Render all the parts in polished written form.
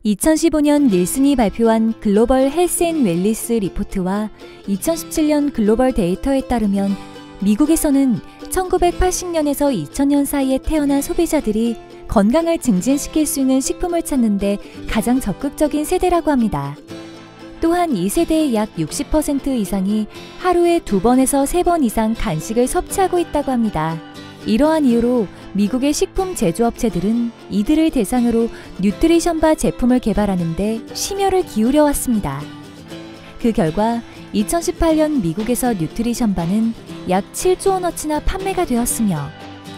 2015년 닐슨이 발표한 글로벌 헬스 앤 웰니스 리포트와 2017년 글로벌 데이터에 따르면 미국에서는 1980년에서 2000년 사이에 태어난 소비자들이 건강을 증진시킬 수 있는 식품을 찾는데 가장 적극적인 세대라고 합니다. 또한 이 세대의 약 60% 이상이 하루에 2번에서 3번 이상 간식을 섭취하고 있다고 합니다. 이러한 이유로 미국의 식품 제조업체들은 이들을 대상으로 뉴트리션바 제품을 개발하는 데 심혈을 기울여 왔습니다. 그 결과 2018년 미국에서 뉴트리션바는 약 7조 원어치나 판매가 되었으며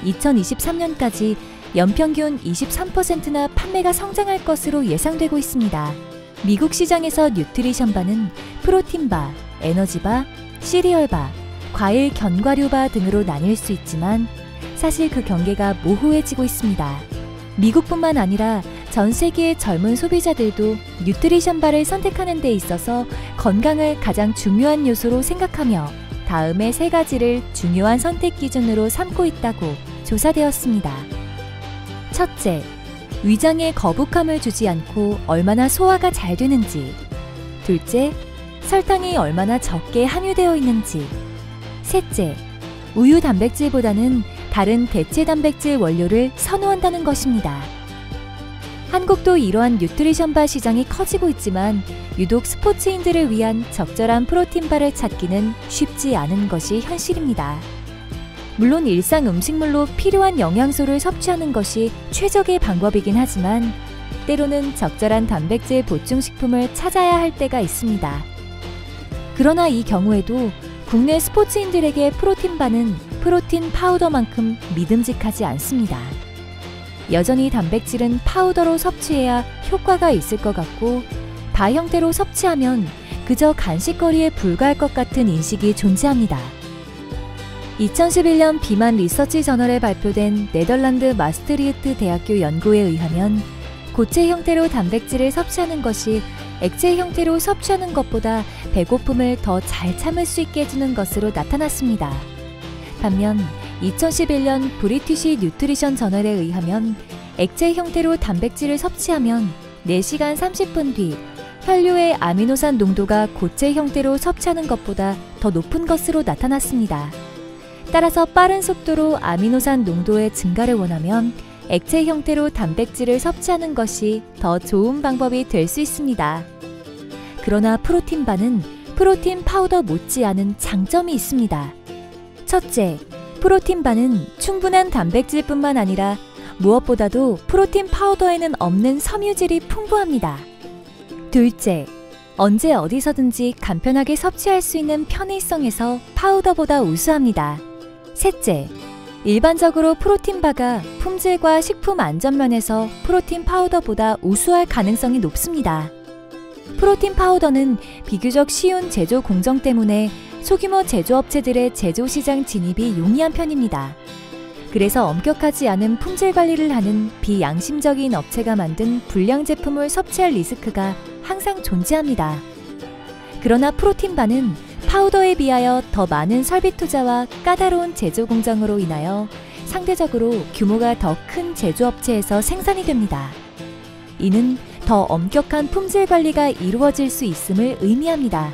2023년까지 연평균 23%나 판매가 성장할 것으로 예상되고 있습니다. 미국 시장에서 뉴트리션바는 프로틴바, 에너지바, 시리얼바, 과일 견과류바 등으로 나뉠 수 있지만 사실 그 경계가 모호해지고 있습니다. 미국뿐만 아니라 전 세계의 젊은 소비자들도 뉴트리션바를 선택하는 데 있어서 건강을 가장 중요한 요소로 생각하며 다음의 3가지를 중요한 선택 기준으로 삼고 있다고 조사되었습니다. 첫째, 위장에 거북함을 주지 않고 얼마나 소화가 잘 되는지. 둘째, 설탕이 얼마나 적게 함유되어 있는지. 셋째, 우유 단백질보다는 다른 대체 단백질 원료를 선호한다는 것입니다. 한국도 이러한 뉴트리션바 시장이 커지고 있지만 유독 스포츠인들을 위한 적절한 프로틴바를 찾기는 쉽지 않은 것이 현실입니다. 물론 일상 음식물로 필요한 영양소를 섭취하는 것이 최적의 방법이긴 하지만 때로는 적절한 단백질 보충식품을 찾아야 할 때가 있습니다. 그러나 이 경우에도 국내 스포츠인들에게 프로틴바는 프로틴 파우더만큼 믿음직하지 않습니다. 여전히 단백질은 파우더로 섭취해야 효과가 있을 것 같고 바 형태로 섭취하면 그저 간식거리에 불과할 것 같은 인식이 존재합니다. 2011년 비만 리서치 저널에 발표된 네덜란드 마스트리흐트 대학교 연구에 의하면 고체 형태로 단백질을 섭취하는 것이 액체 형태로 섭취하는 것보다 배고픔을 더 잘 참을 수 있게 해주는 것으로 나타났습니다. 반면 2011년 브리티시 뉴트리션 저널에 의하면 액체 형태로 단백질을 섭취하면 4시간 30분 뒤 혈류의 아미노산 농도가 고체 형태로 섭취하는 것보다 더 높은 것으로 나타났습니다. 따라서 빠른 속도로 아미노산 농도의 증가를 원하면 액체 형태로 단백질을 섭취하는 것이 더 좋은 방법이 될 수 있습니다. 그러나 프로틴바는 프로틴 파우더 못지않은 장점이 있습니다. 첫째, 프로틴바는 충분한 단백질뿐만 아니라 무엇보다도 프로틴 파우더에는 없는 섬유질이 풍부합니다. 둘째, 언제 어디서든지 간편하게 섭취할 수 있는 편의성에서 파우더보다 우수합니다. 셋째, 일반적으로 프로틴바가 품질과 식품 안전면에서 프로틴 파우더보다 우수할 가능성이 높습니다. 프로틴 파우더는 비교적 쉬운 제조 공정 때문에 소규모 제조업체들의 제조 시장 진입이 용이한 편입니다. 그래서 엄격하지 않은 품질 관리를 하는 비양심적인 업체가 만든 불량 제품을 섭취할 리스크가 항상 존재합니다. 그러나 프로틴바는 파우더에 비하여 더 많은 설비 투자와 까다로운 제조 공정으로 인하여 상대적으로 규모가 더 큰 제조업체에서 생산이 됩니다. 이는 더 엄격한 품질 관리가 이루어질 수 있음을 의미합니다.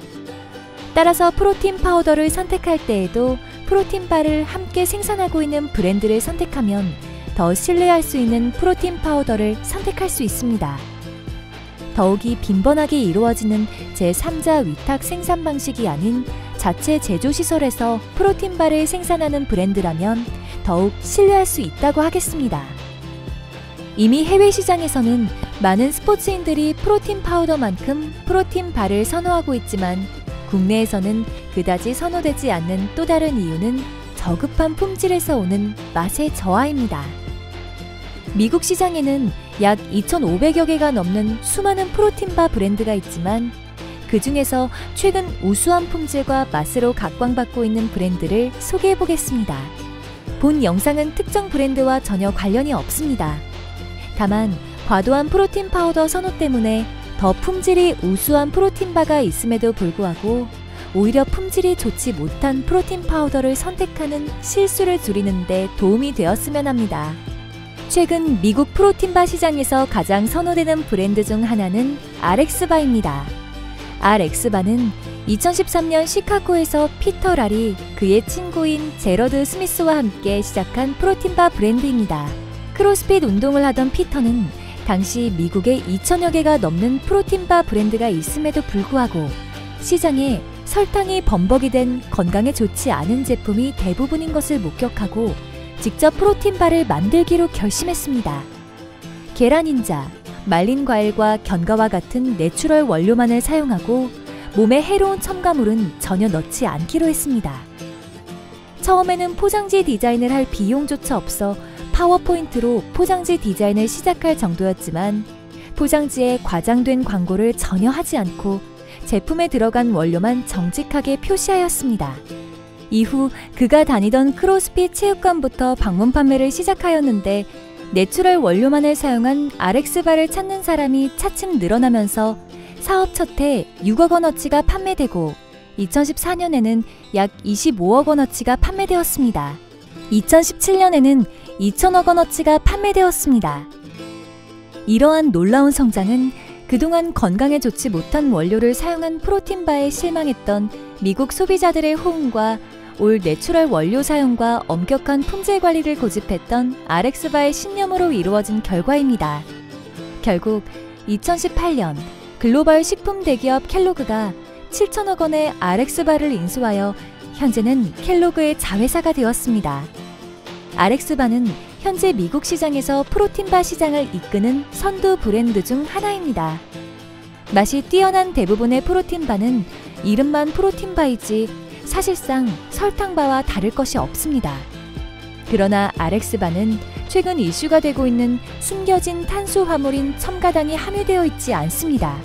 따라서 프로틴 파우더를 선택할 때에도 프로틴바를 함께 생산하고 있는 브랜드를 선택하면 더 신뢰할 수 있는 프로틴 파우더를 선택할 수 있습니다. 더욱이 빈번하게 이루어지는 제3자 위탁 생산 방식이 아닌 자체 제조시설에서 프로틴바를 생산하는 브랜드라면 더욱 신뢰할 수 있다고 하겠습니다. 이미 해외 시장에서는 많은 스포츠인들이 프로틴 파우더만큼 프로틴 바를 선호하고 있지만 국내에서는 그다지 선호되지 않는 또 다른 이유는 저급한 품질에서 오는 맛의 저하입니다. 미국 시장에는 약 2,500여 개가 넘는 수많은 프로틴바 브랜드가 있지만 그 중에서 최근 우수한 품질과 맛으로 각광받고 있는 브랜드를 소개해 보겠습니다. 본 영상은 특정 브랜드와 전혀 관련이 없습니다. 다만 과도한 프로틴 파우더 선호 때문에 더 품질이 우수한 프로틴바가 있음에도 불구하고 오히려 품질이 좋지 못한 프로틴 파우더를 선택하는 실수를 줄이는 데 도움이 되었으면 합니다. 최근 미국 프로틴바 시장에서 가장 선호되는 브랜드 중 하나는 RX바입니다. RX바는 2013년 시카고에서 피터 랄이 그의 친구인 제러드 스미스와 함께 시작한 프로틴바 브랜드입니다. 크로스핏 운동을 하던 피터는 당시 미국에 2,000여 개가 넘는 프로틴바 브랜드가 있음에도 불구하고 시장에 설탕이 범벅이 된 건강에 좋지 않은 제품이 대부분인 것을 목격하고 직접 프로틴바를 만들기로 결심했습니다. 계란 흰자, 말린 과일과 견과와 같은 내추럴 원료만을 사용하고 몸에 해로운 첨가물은 전혀 넣지 않기로 했습니다. 처음에는 포장지 디자인을 할 비용조차 없어 파워포인트로 포장지 디자인을 시작할 정도였지만 포장지에 과장된 광고를 전혀 하지 않고 제품에 들어간 원료만 정직하게 표시하였습니다. 이후 그가 다니던 크로스핏 체육관부터 방문 판매를 시작하였는데 내추럴 원료만을 사용한 RX바를 찾는 사람이 차츰 늘어나면서 사업 첫 해 6억 원어치가 판매되고 2014년에는 약 25억 원어치가 판매되었습니다. 2017년에는 2천억 원어치가 판매되었습니다. 이러한 놀라운 성장은 그동안 건강에 좋지 못한 원료를 사용한 프로틴바에 실망했던 미국 소비자들의 호응과 올 내추럴 원료 사용과 엄격한 품질 관리를 고집했던 RX바의 신념으로 이루어진 결과입니다. 결국 2018년 글로벌 식품 대기업 켈로그가 7천억 원의 RX바를 인수하여 현재는 켈로그의 자회사가 되었습니다. RX바는 현재 미국 시장에서 프로틴바 시장을 이끄는 선두 브랜드 중 하나입니다. 맛이 뛰어난 대부분의 프로틴바는 이름만 프로틴바이지 사실상 설탕바와 다를 것이 없습니다. 그러나 RX바는 최근 이슈가 되고 있는 숨겨진 탄수화물인 첨가당이 함유되어 있지 않습니다.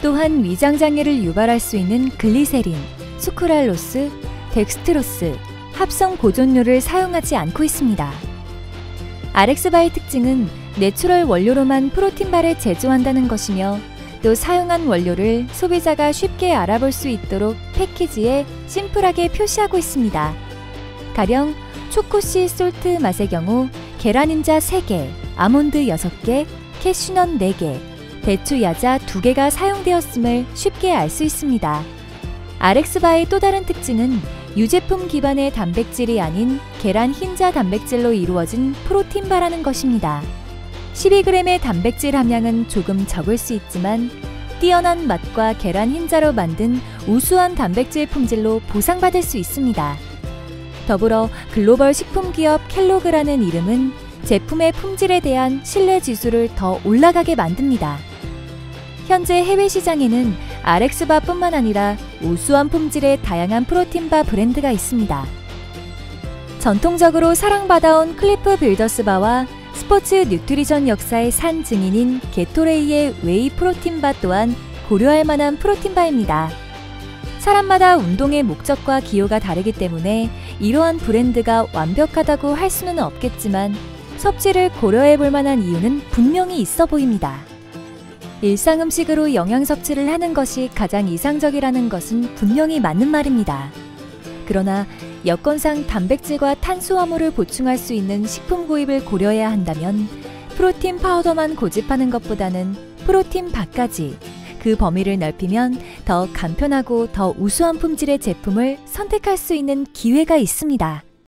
또한 위장장애를 유발할 수 있는 글리세린, 수크랄로스, 덱스트로스, 합성 보존료를 사용하지 않고 있습니다. RX바의 특징은 내추럴 원료로만 프로틴바를 제조한다는 것이며 또 사용한 원료를 소비자가 쉽게 알아볼 수 있도록 패키지에 심플하게 표시하고 있습니다. 가령 초코씨 솔트 맛의 경우 계란 흰자 3개, 아몬드 6개, 캐슈넛 4개, 대추 야자 2개가 사용되었음을 쉽게 알 수 있습니다. RX바의 또 다른 특징은 유제품 기반의 단백질이 아닌 계란 흰자 단백질로 이루어진 프로틴바라는 것입니다. 12g의 단백질 함량은 조금 적을 수 있지만 뛰어난 맛과 계란 흰자로 만든 우수한 단백질 품질로 보상받을 수 있습니다. 더불어 글로벌 식품기업 켈로그라는 이름은 제품의 품질에 대한 신뢰 지수를 더 올라가게 만듭니다. 현재 해외 시장에는 RX바뿐만 아니라 우수한 품질의 다양한 프로틴바 브랜드가 있습니다. 전통적으로 사랑받아온 클리프 빌더스바와 스포츠 뉴트리션 역사의 산 증인인 게토레이의 웨이 프로틴바 또한 고려할 만한 프로틴바입니다. 사람마다 운동의 목적과 기호가 다르기 때문에 이러한 브랜드가 완벽하다고 할 수는 없겠지만 섭취를 고려해 볼 만한 이유는 분명히 있어 보입니다. 일상 음식으로 영양 섭취를 하는 것이 가장 이상적이라는 것은 분명히 맞는 말입니다. 그러나 여건상 단백질과 탄수화물을 보충할 수 있는 식품 구입을 고려해야 한다면 프로틴 파우더만 고집하는 것보다는 프로틴 바까지 그 범위를 넓히면 더 간편하고 더 우수한 품질의 제품을 선택할 수 있는 기회가 있습니다.